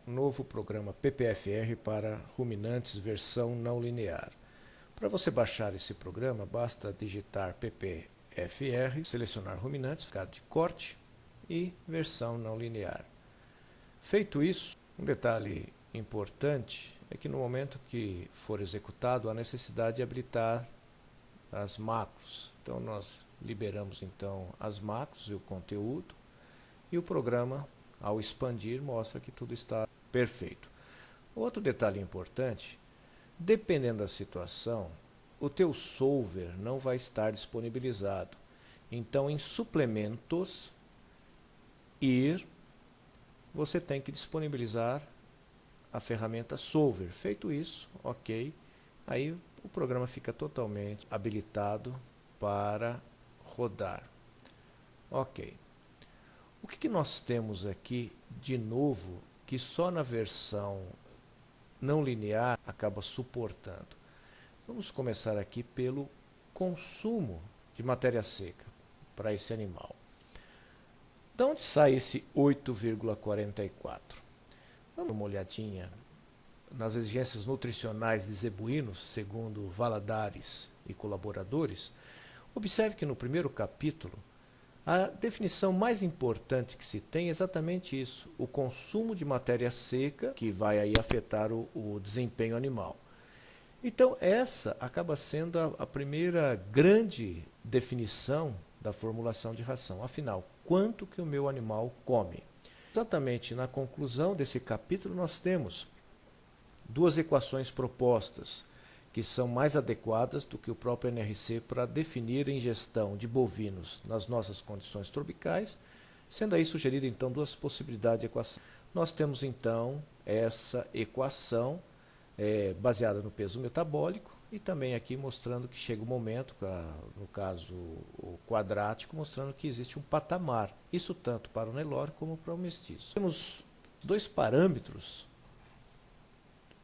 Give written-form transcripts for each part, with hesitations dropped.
Novo programa PPFR para ruminantes versão não linear. Para você baixar esse programa, basta digitar PPFR, selecionar ruminantes, de corte e versão não linear. Feito isso, um detalhe importante é que no momento que for executado, há necessidade de habilitar as macros. Então nós liberamos então as macros e o conteúdo, e o programa, ao expandir, mostra que tudo está perfeito. Outro detalhe importante, dependendo da situação, o teu solver não vai estar disponibilizado. Então, em suplementos, você tem que disponibilizar a ferramenta solver. Feito isso, ok, aí o programa fica totalmente habilitado para rodar. Ok. O que nós temos aqui de novo que só na versão não linear acaba suportando? Vamos começar aqui pelo consumo de matéria seca para esse animal. De onde sai esse 8,44? Vamos dar uma olhadinha nas exigências nutricionais de zebuínos, segundo Valadares e colaboradores. Observe que no primeiro capítulo, a definição mais importante que se tem é exatamente isso, o consumo de matéria seca, que vai aí afetar o desempenho animal. Então, essa acaba sendo a primeira grande definição da formulação de ração. Afinal, quanto que o meu animal come? Exatamente na conclusão desse capítulo, nós temos duas equações propostas, que são mais adequadas do que o próprio NRC para definir a ingestão de bovinos nas nossas condições tropicais, sendo aí sugerida então duas possibilidades de equação. Nós temos então essa equação baseada no peso metabólico e também aqui mostrando que chega o momento, no caso o quadrático, mostrando que existe um patamar, isso tanto para o Nelore como para o mestiço. Temos dois parâmetros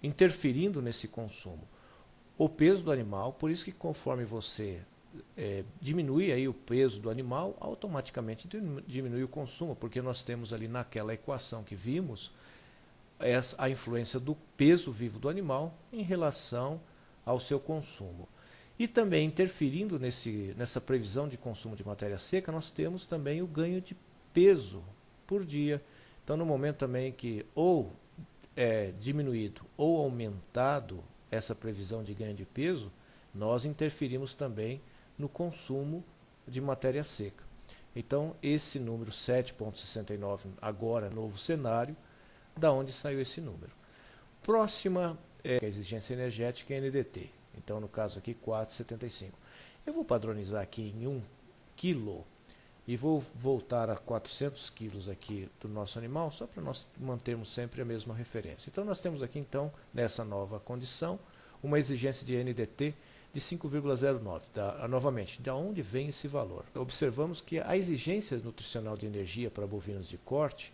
interferindo nesse consumo. O peso do animal, por isso que conforme você diminui aí o peso do animal, automaticamente diminui o consumo, porque nós temos ali naquela equação que vimos a influência do peso vivo do animal em relação ao seu consumo. E também interferindo nessa previsão de consumo de matéria seca, nós temos também o ganho de peso por dia. Então, no momento também que ou é diminuído ou aumentado essa previsão de ganho de peso, nós interferimos também no consumo de matéria seca. Então, esse número 7,69, agora novo cenário, da onde saiu esse número. Próxima é a exigência energética NDT. Então, no caso aqui, 4,75. Eu vou padronizar aqui em 1 kg e vou voltar a 400 kg aqui do nosso animal, só para nós mantermos sempre a mesma referência. Então, nós temos aqui, então, nessa nova condição, uma exigência de NDT de 5,09. Novamente, de onde vem esse valor? Observamos que a exigência nutricional de energia para bovinos de corte,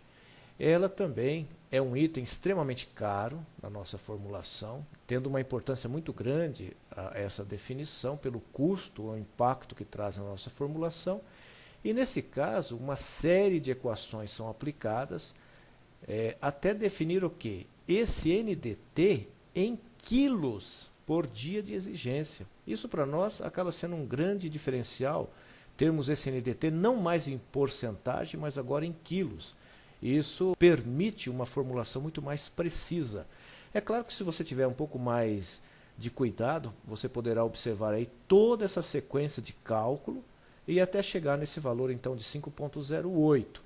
ela também é um item extremamente caro na nossa formulação, tendo uma importância muito grande essa definição pelo custo ou impacto que traz na nossa formulação. E nesse caso, uma série de equações são aplicadas até definir o quê? Esse NDT em quilos por dia de exigência. Isso para nós acaba sendo um grande diferencial, termos esse NDT não mais em porcentagem, mas agora em quilos. Isso permite uma formulação muito mais precisa. É claro que se você tiver um pouco mais de cuidado, você poderá observar aí toda essa sequência de cálculo e até chegar nesse valor então de 5,08.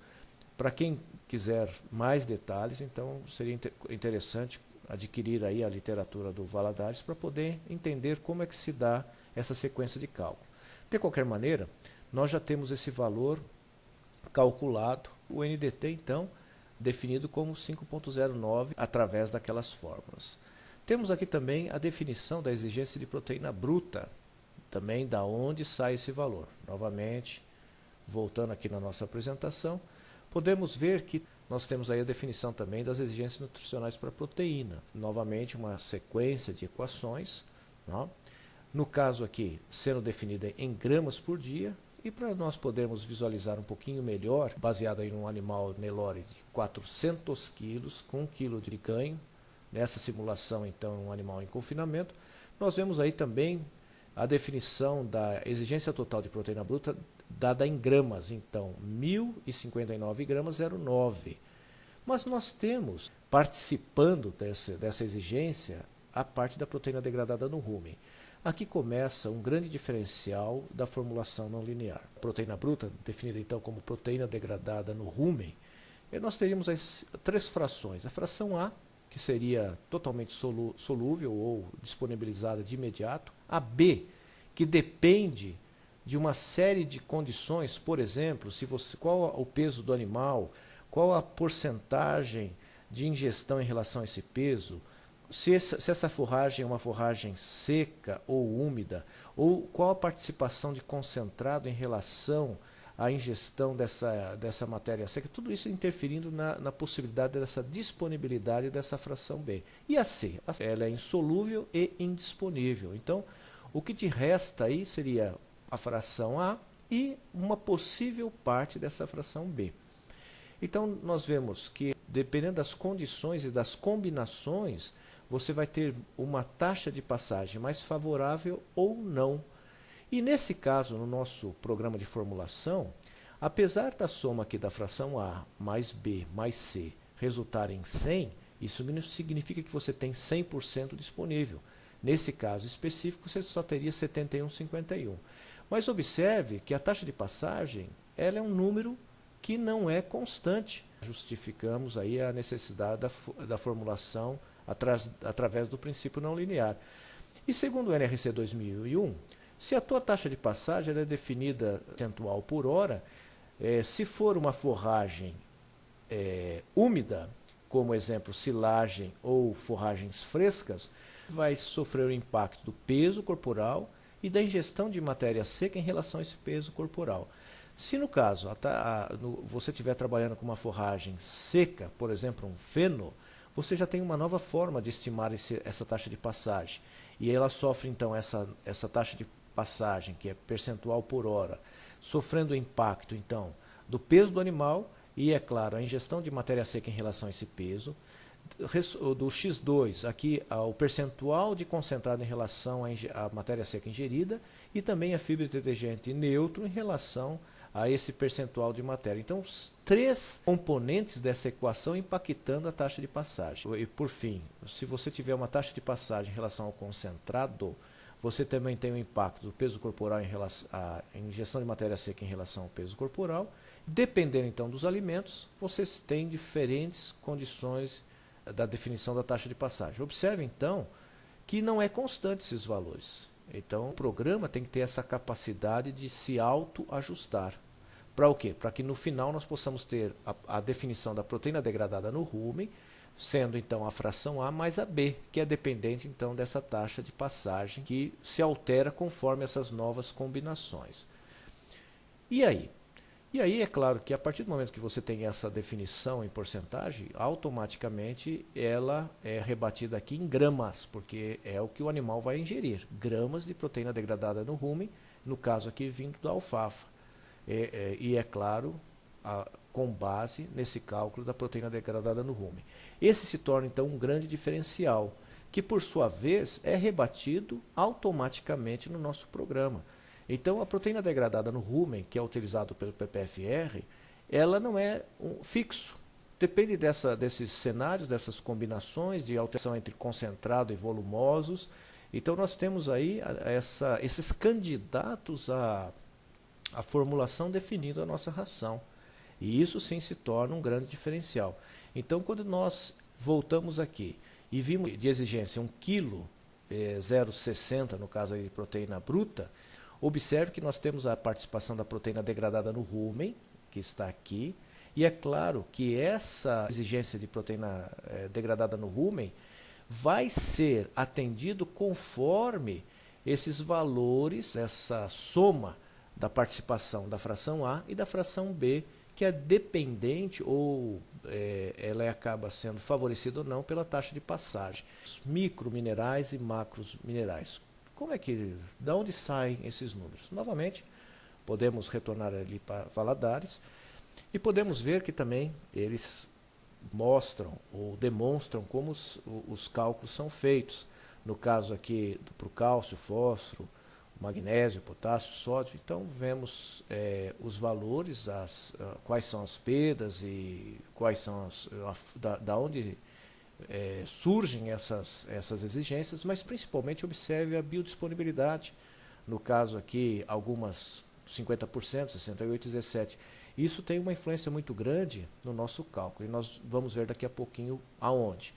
Para quem quiser mais detalhes, então seria interessante adquirir aí a literatura do Valadares para poder entender como é que se dá essa sequência de cálculo. De qualquer maneira, nós já temos esse valor calculado, o NDT então definido como 5,09 através daquelas fórmulas. Temos aqui também a definição da exigência de proteína bruta, também da onde sai esse valor. Novamente, voltando aqui na nossa apresentação, podemos ver que nós temos aí a definição também das exigências nutricionais para proteína. Novamente, uma sequência de equações, não? No caso aqui, sendo definida em gramas por dia, E para nós podermos visualizar um pouquinho melhor, baseado em um animal Nelore de 400 quilos, com 1 quilo de ganho, nessa simulação então um animal em confinamento, nós vemos aí também a definição da exigência total de proteína bruta dada em gramas, então 1059 gramas 0,9. Mas nós temos, participando dessa exigência, a parte da proteína degradada no rumen. Aqui começa um grande diferencial da formulação não linear. A proteína bruta, definida então como proteína degradada no rumen, nós teríamos as 3 frações. A fração A, que seria totalmente solúvel ou disponibilizada de imediato. A B, que depende de uma série de condições, por exemplo, qual o peso do animal, qual a porcentagem de ingestão em relação a esse peso, se essa forragem é uma forragem seca ou úmida, ou qual a participação de concentrado em relação à ingestão dessa matéria seca, tudo isso interferindo na possibilidade dessa disponibilidade dessa fração B. E a C? Ela é insolúvel e indisponível. Então, o que te resta aí seria a fração A e uma possível parte dessa fração B. Então, nós vemos que, dependendo das condições e das combinações, você vai ter uma taxa de passagem mais favorável ou não. E nesse caso, no nosso programa de formulação, apesar da soma aqui da fração A mais B mais C resultar em 100, isso significa que você tem 100% disponível. Nesse caso específico, você só teria 71,51. Mas observe que a taxa de passagem ela é um número que não é constante. Justificamos aí a necessidade da formulação através do princípio não linear. E segundo o NRC 2001, se a tua taxa de passagem ela é definida percentual por hora, se for uma forragem úmida, como exemplo silagem ou forragens frescas, vai sofrer o impacto do peso corporal e da ingestão de matéria seca em relação a esse peso corporal. Se no caso você estiver trabalhando com uma forragem seca, por exemplo um feno, você já tem uma nova forma de estimar essa taxa de passagem. E ela sofre então essa taxa de passagem, que é percentual por hora, sofrendo o impacto então do peso do animal e, é claro, a ingestão de matéria seca em relação a esse peso, do X2, aqui o percentual de concentrado em relação à matéria seca ingerida e também a fibra detergente neutro em relação a esse percentual de matéria. Então, os 3 componentes dessa equação impactando a taxa de passagem. E por fim, se você tiver uma taxa de passagem em relação ao concentrado, você também tem o impacto do peso corporal em relação à ingestão de matéria seca em relação ao peso corporal. Dependendo então dos alimentos, vocês têm diferentes condições da definição da taxa de passagem. Observe então que não é constante esses valores. Então, o programa tem que ter essa capacidade de se autoajustar. Para o quê? Para que no final nós possamos ter a definição da proteína degradada no rumen, sendo então a fração A mais a B, que é dependente então dessa taxa de passagem que se altera conforme essas novas combinações. E aí? E aí é claro que a partir do momento que você tem essa definição em porcentagem, automaticamente ela é rebatida aqui em gramas, porque é o que o animal vai ingerir, gramas de proteína degradada no rumen, no caso aqui vindo da alfafa. E é claro, com base nesse cálculo da proteína degradada no rumen. Esse se torna então um grande diferencial, que por sua vez é rebatido automaticamente no nosso programa. Então, a proteína degradada no rumen, que é utilizado pelo PPFR, ela não é fixo. Depende desses cenários, dessas combinações de alteração entre concentrado e volumosos. Então, nós temos aí esses candidatos à formulação definindo a nossa ração. E isso sim se torna um grande diferencial. Então, quando nós voltamos aqui e vimos de exigência 1 kg, 0,60 no caso aí de proteína bruta, observe que nós temos a participação da proteína degradada no rumen, que está aqui, e é claro que essa exigência de proteína degradada no rumen vai ser atendido conforme esses valores, essa soma da participação da fração A e da fração B, que é dependente ou ela acaba sendo favorecida ou não pela taxa de passagem. Os microminerais e macrominerais. De onde saem esses números? Novamente, podemos retornar ali para Valadares e podemos ver que também eles mostram ou demonstram como os cálculos são feitos. No caso aqui para o cálcio, fósforo, magnésio, potássio, sódio, então vemos os valores, quais são as perdas e quais são da onde surgem essas exigências, mas principalmente observe a biodisponibilidade. No caso aqui, algumas 50%, 68%, 17%. Isso tem uma influência muito grande no nosso cálculo, e nós vamos ver daqui a pouquinho aonde.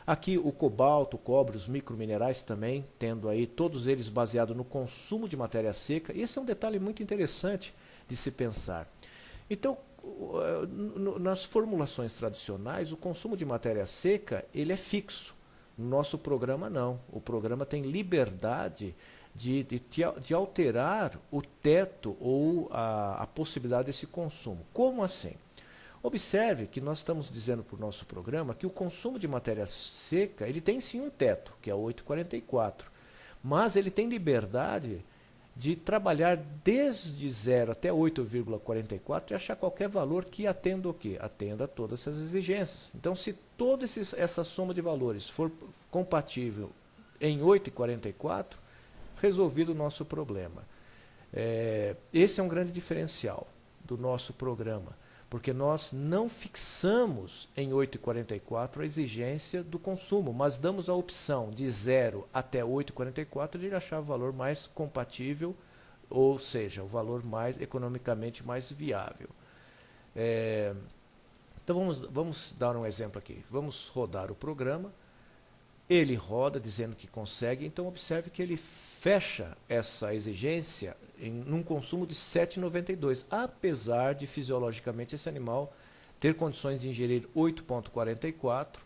Aqui o cobalto, o cobre, os microminerais também, tendo aí todos eles baseados no consumo de matéria seca. Esse é um detalhe muito interessante de se pensar. Então, nas formulações tradicionais, o consumo de matéria seca ele é fixo. No nosso programa não. O programa tem liberdade de alterar o teto ou a possibilidade desse consumo. Como assim? Observe que nós estamos dizendo para o nosso programa que o consumo de matéria seca ele tem sim um teto, que é 8,44, mas ele tem liberdade de trabalhar desde 0 até 8,44 e achar qualquer valor que atenda o quê? Atenda a todas essas exigências. Então, se toda essa soma de valores for compatível em 8,44, resolvido o nosso problema. Esse é um grande diferencial do nosso programa, porque nós não fixamos em 8,44 a exigência do consumo, mas damos a opção de 0 até 8,44 de achar o valor mais compatível, ou seja, o valor mais economicamente mais viável. Então vamos dar um exemplo aqui. Vamos rodar o programa. Ele roda dizendo que consegue, então observe que ele fecha essa exigência num consumo de 7,92, apesar de fisiologicamente esse animal ter condições de ingerir 8,44,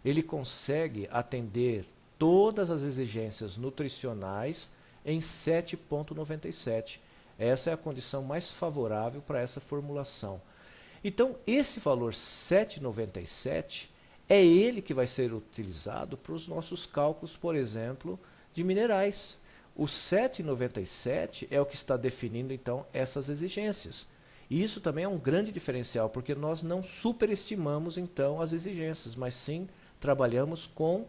ele consegue atender todas as exigências nutricionais em 7,97. Essa é a condição mais favorável para essa formulação. Então, esse valor 7,97 é ele que vai ser utilizado para os nossos cálculos, por exemplo, de minerais. O 7,97 é o que está definindo, então, essas exigências. E isso também é um grande diferencial, porque nós não superestimamos, então, as exigências, mas sim trabalhamos com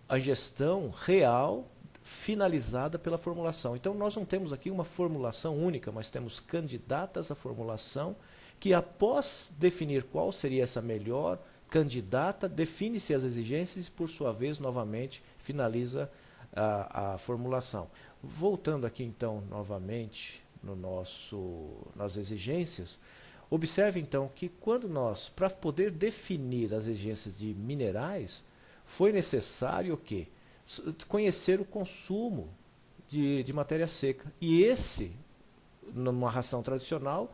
a gestão real finalizada pela formulação. Então, nós não temos aqui uma formulação única, mas temos candidatas à formulação que, após definir qual seria essa melhor candidata, define-se as exigências e, por sua vez, novamente, finaliza a formulação. Voltando aqui, então, novamente nas exigências, observe, então, que quando nós, para poder definir as exigências de minerais, foi necessário o quê? Conhecer o consumo de matéria seca. E esse, numa ração tradicional,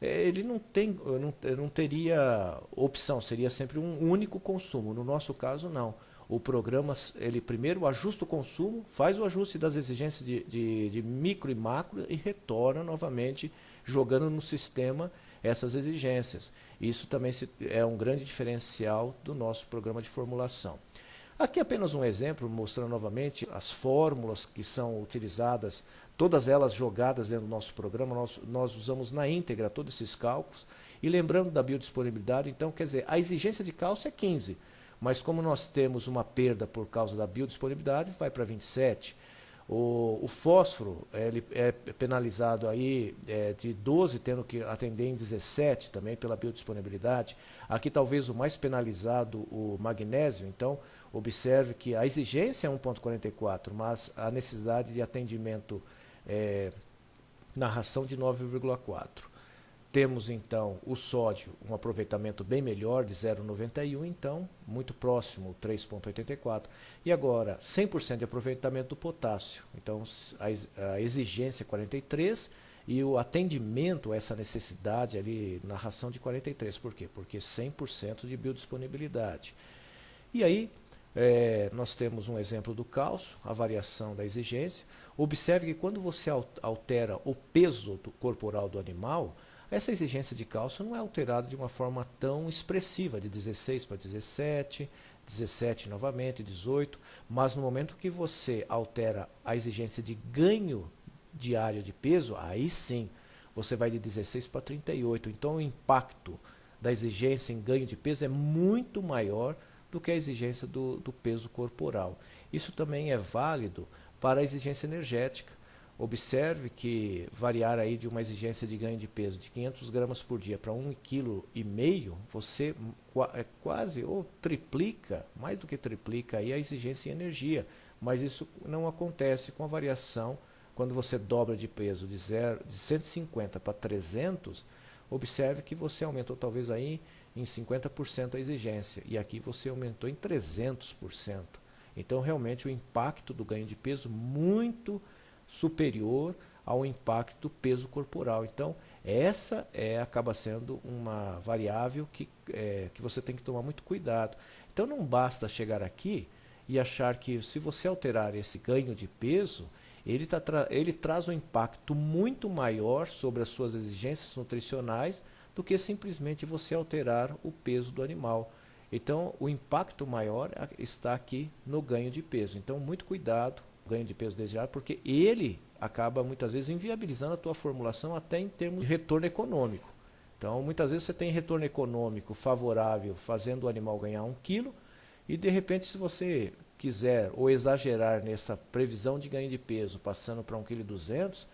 ele não teria opção, seria sempre um único consumo. No nosso caso, não. O programa, ele primeiro ajusta o consumo, faz o ajuste das exigências de micro e macro e retorna novamente, jogando no sistema essas exigências. Isso também é um grande diferencial do nosso programa de formulação. Aqui apenas um exemplo, mostrando novamente as fórmulas que são utilizadas, todas elas jogadas dentro do nosso programa. Nós usamos na íntegra todos esses cálculos. E lembrando da biodisponibilidade, então, quer dizer, a exigência de cálcio é 15, mas como nós temos uma perda por causa da biodisponibilidade, vai para 27. O fósforo ele é penalizado aí de 12, tendo que atender em 17 também pela biodisponibilidade. Aqui talvez o mais penalizado, o magnésio. Então, observe que a exigência é 1,44, mas a necessidade de atendimento na ração de 9,4. Temos então o sódio, um aproveitamento bem melhor de 0,91, então muito próximo, 3,84. E agora 100% de aproveitamento do potássio, então a exigência é 43 e o atendimento a essa necessidade ali na ração de 43. Por quê? Porque 100% de biodisponibilidade. E aí nós temos um exemplo do cálcio, a variação da exigência. Observe que quando você altera o peso corporal do animal, essa exigência de cálcio não é alterada de uma forma tão expressiva, de 16 para 17, 17 novamente, 18, mas no momento que você altera a exigência de ganho diário de peso, aí sim, você vai de 16 para 38. Então o impacto da exigência em ganho de peso é muito maior do que a exigência do peso corporal. Isso também é válido para a exigência energética. Observe que variar aí de uma exigência de ganho de peso de 500 gramas por dia para 1,5 kg, você quase ou triplica, mais do que triplica aí a exigência em energia. Mas isso não acontece com a variação quando você dobra de peso de 150 para 300. Observe que você aumentou talvez aí em 50% a exigência e aqui você aumentou em 300%. Então realmente o impacto do ganho de peso muito superior ao impacto do peso corporal. Então essa acaba sendo uma variável que você tem que tomar muito cuidado. Então não basta chegar aqui e achar que se você alterar esse ganho de peso, ele traz um impacto muito maior sobre as suas exigências nutricionais do que simplesmente você alterar o peso do animal. Então, o impacto maior está aqui no ganho de peso. Então, muito cuidado com o ganho de peso desejado, porque ele acaba muitas vezes inviabilizando a tua formulação até em termos de retorno econômico. Então, muitas vezes você tem retorno econômico favorável fazendo o animal ganhar 1 quilo e de repente se você quiser ou exagerar nessa previsão de ganho de peso, passando para 1,2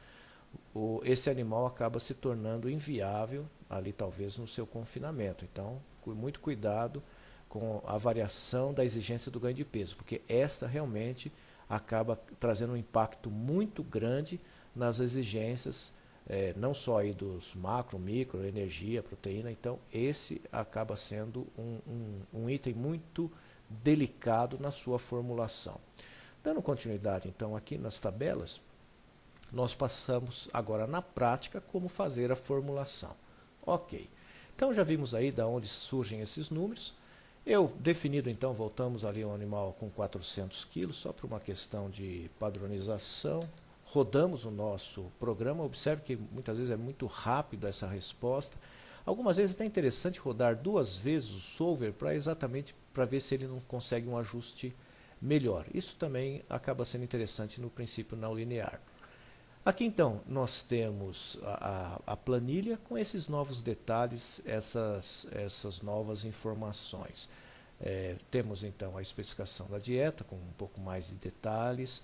kg, esse animal acaba se tornando inviável ali talvez no seu confinamento. Então, muito cuidado com a variação da exigência do ganho de peso, porque essa realmente acaba trazendo um impacto muito grande nas exigências, não só aí dos macro, micro, energia, proteína. Então, esse acaba sendo um item muito delicado na sua formulação. Dando continuidade então aqui nas tabelas, nós passamos agora na prática como fazer a formulação. Ok, então já vimos aí de onde surgem esses números. Eu definido então, voltamos ali um animal com 400 kg, só para uma questão de padronização. Rodamos o nosso programa, observe que muitas vezes é muito rápido essa resposta. Algumas vezes é até interessante rodar 2 vezes o solver para exatamente para ver se ele não consegue um ajuste melhor. Isso também acaba sendo interessante no princípio não linear. Aqui então nós temos a planilha com esses novos detalhes, essas novas informações. Temos então a especificação da dieta com um pouco mais de detalhes.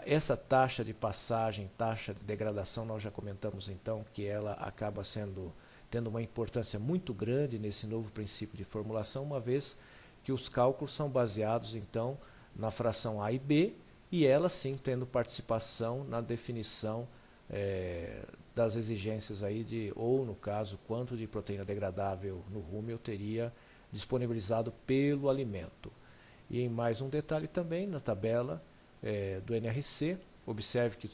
Essa taxa de passagem, taxa de degradação, nós já comentamos então que ela acaba tendo uma importância muito grande nesse novo princípio de formulação, uma vez que os cálculos são baseados então na fração A e B, e ela sim tendo participação na definição das exigências aí ou no caso, quanto de proteína degradável no rumen eu teria disponibilizado pelo alimento. E em mais um detalhe também, na tabela do NRC, observe que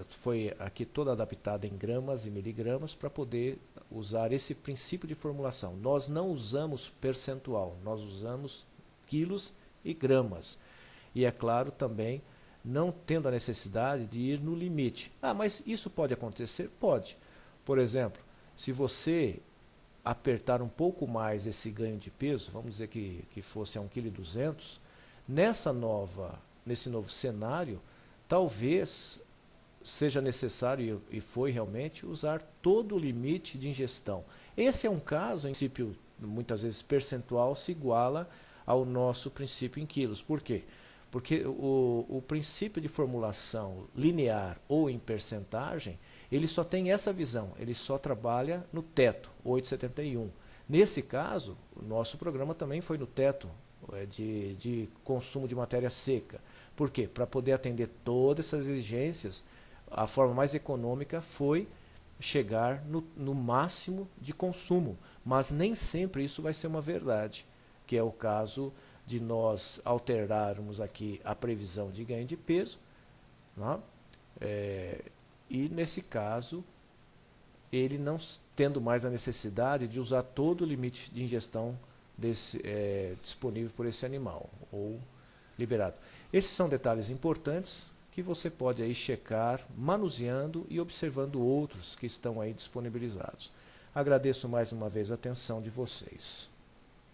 foi aqui toda adaptada em gramas e miligramas para poder usar esse princípio de formulação. Nós não usamos percentual, nós usamos quilos e gramas. E é claro também, não tendo a necessidade de ir no limite. Mas isso pode acontecer? Pode. Por exemplo, se você apertar um pouco mais esse ganho de peso, vamos dizer que fosse a 1,2 kg, nesse novo cenário, talvez seja necessário, e foi realmente, usar todo o limite de ingestão. Esse é um caso, em princípio, muitas vezes percentual se iguala ao nosso princípio em quilos. Por quê? Porque o princípio de formulação linear ou em percentagem, ele só tem essa visão, ele só trabalha no teto, 8,71. Nesse caso, o nosso programa também foi no teto de consumo de matéria seca. Por quê? Para poder atender todas essas exigências, a forma mais econômica foi chegar no máximo de consumo, mas nem sempre isso vai ser uma verdade, que é o caso de nós alterarmos aqui a previsão de ganho de peso, né? E nesse caso, ele não tendo mais a necessidade de usar todo o limite de ingestão disponível por esse animal, ou liberado. Esses são detalhes importantes que você pode aí checar, manuseando e observando outros que estão aí disponibilizados. Agradeço mais uma vez a atenção de vocês.